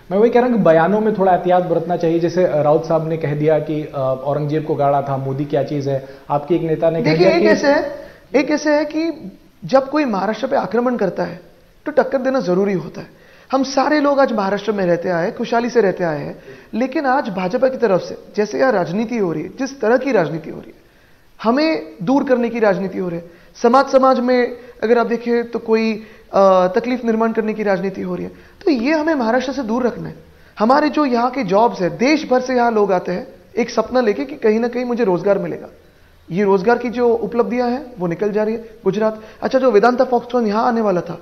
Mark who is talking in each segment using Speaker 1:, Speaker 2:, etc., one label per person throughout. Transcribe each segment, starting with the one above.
Speaker 1: मैं वही कह रहा हूँ कि बयानों में थोड़ा एहतियात बरतना चाहिए। जैसे राउत साहब ने कह दिया कि औरंगजेब को गाड़ा था, मोदी क्या चीज है। आपके एक नेता ने कह दिया कि
Speaker 2: एक ऐसे है कि जब कोई महाराष्ट्र पे आक्रमण करता है तो टक्कर देना जरूरी होता है। हम सारे लोग आज महाराष्ट्र में रहते आए, खुशहाली से रहते आए हैं, लेकिन आज भाजपा की तरफ से जैसे यह राजनीति हो रही है, जिस तरह की राजनीति हो रही है, हमें दूर करने की राजनीति हो रही है। समाज में अगर आप देखें तो कोई तकलीफ निर्माण करने की राजनीति हो रही है। तो ये हमें महाराष्ट्र से दूर रखना है। हमारे जो यहाँ के जॉब्स है, देश भर से यहाँ लोग आते हैं एक सपना लेके कि कहीं ना कहीं मुझे रोजगार मिलेगा। ये रोजगार की जो उपलब्धियां हैं वो निकल जा रही है। गुजरात, अच्छा जो वेदांता फॉक्सकॉन यहां आने वाला था,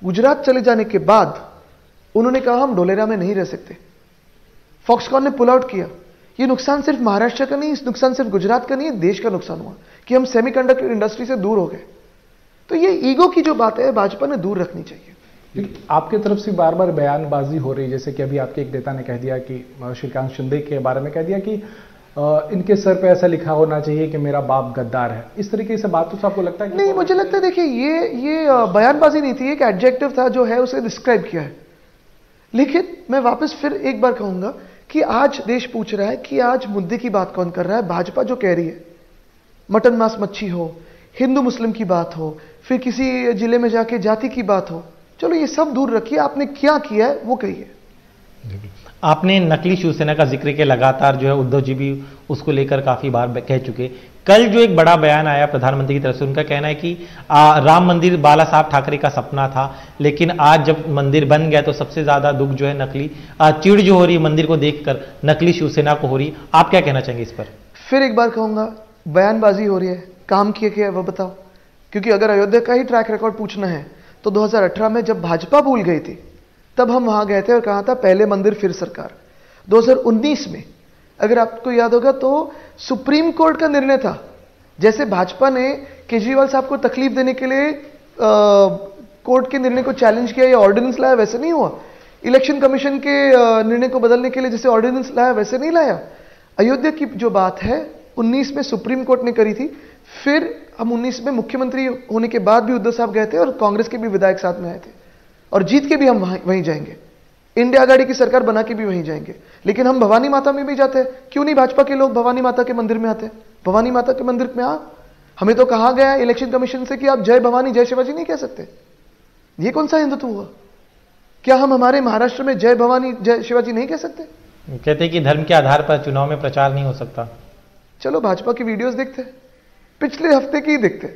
Speaker 2: गुजरात चले जाने के बाद उन्होंने कहा हम ढोलेरा में नहीं रह सकते। फॉक्सकॉन ने पुल आउट किया। ये नुकसान सिर्फ महाराष्ट्र का नहीं, इस नुकसान सिर्फ गुजरात का नहीं है, देश का नुकसान हुआ कि हम सेमीकंडक्टर इंडस्ट्री से दूर हो गए। तो ये ईगो की जो बात है भाजपा ने दूर रखनी चाहिए।
Speaker 1: आपके तरफ से बार बार बयानबाजी हो रही है, जैसे कि अभी आपके एक नेता ने कह दिया कि श्रीकांत शिंदे के बारे में कह दिया कि इनके सर पे ऐसा लिखा होना चाहिए कि मेरा बाप गद्दार है। इस तरीके से बात तो आपको लगता है?
Speaker 2: नहीं, मुझे लगता है देखिए ये बयानबाजी नहीं थी, एक एडजेक्टिव था जो है उसे डिस्क्राइब किया है। लेकिन मैं वापस फिर एक बार कहूंगा कि आज देश पूछ रहा है कि आज मुद्दे की बात कौन कर रहा है। भाजपा जो कह रही है मटन मांस मच्छी हो, हिंदू मुस्लिम की बात हो, फिर किसी जिले में जाके जाति की बात हो, चलो ये सब दूर रखिए, आपने क्या किया है वो कहिए।
Speaker 3: आपने नकली शिवसेना का जिक्र किया, लगातार जो है उद्धव जी भी उसको लेकर काफी बार कह चुके। कल जो एक बड़ा बयान आया प्रधानमंत्री की तरफ से, उनका कहना है कि राम मंदिर बाला साहब ठाकरे का सपना था, लेकिन आज जब मंदिर बन गया तो सबसे ज्यादा दुख जो है नकली चिड़ जो हो रही है मंदिर को देखकर नकली शिवसेना को हो रही। आप क्या कहना चाहेंगे इस पर?
Speaker 2: फिर एक बार कहूंगा, बयानबाजी हो रही है, काम किए क्या है वो बताओ। क्योंकि अगर अयोध्या का ही ट्रैक रिकॉर्ड पूछना है तो 2018 में जब भाजपा भूल गई थी तब हम वहां गए थे और कहा था पहले मंदिर फिर सरकार। 2019 में अगर आपको याद होगा तो सुप्रीम कोर्ट का निर्णय था, जैसे भाजपा ने केजरीवाल साहब को तकलीफ देने के लिए कोर्ट के निर्णय को चैलेंज किया या ऑर्डिनेंस लाया, वैसे नहीं हुआ। इलेक्शन कमीशन के निर्णय को बदलने के लिए जैसे ऑर्डिनेंस लाया वैसे नहीं लाया। अयोध्या की जो बात है 19 में सुप्रीम कोर्ट ने करी थी, फिर हम 19 में मुख्यमंत्री होने के बाद भी उद्धव साहब गए थे और कांग्रेस के भी विधायक साथ में आए थे, और जीत के भी हम वहीं जाएंगे, इंडिया आघाड़ी की सरकार बना के भी वहीं जाएंगे। लेकिन हम भवानी माता में भी जाते हैं, क्यों नहीं भाजपा के लोग भवानी माता के मंदिर में आते हैं? भवानी माता के मंदिर में हमें तो कहा गया इलेक्शन कमीशन से कि आप जय भवानी जय शिवाजी नहीं कह सकते। ये कौन सा हिंदुत्व हुआ? क्या हम हमारे महाराष्ट्र में जय भवानी जय शिवाजी नहीं कह सकते?
Speaker 3: कहते हैं कि धर्म के आधार पर चुनाव में प्रचार नहीं हो सकता।
Speaker 2: चलो भाजपा की वीडियोस देखते, पिछले हफ्ते की ही देखते।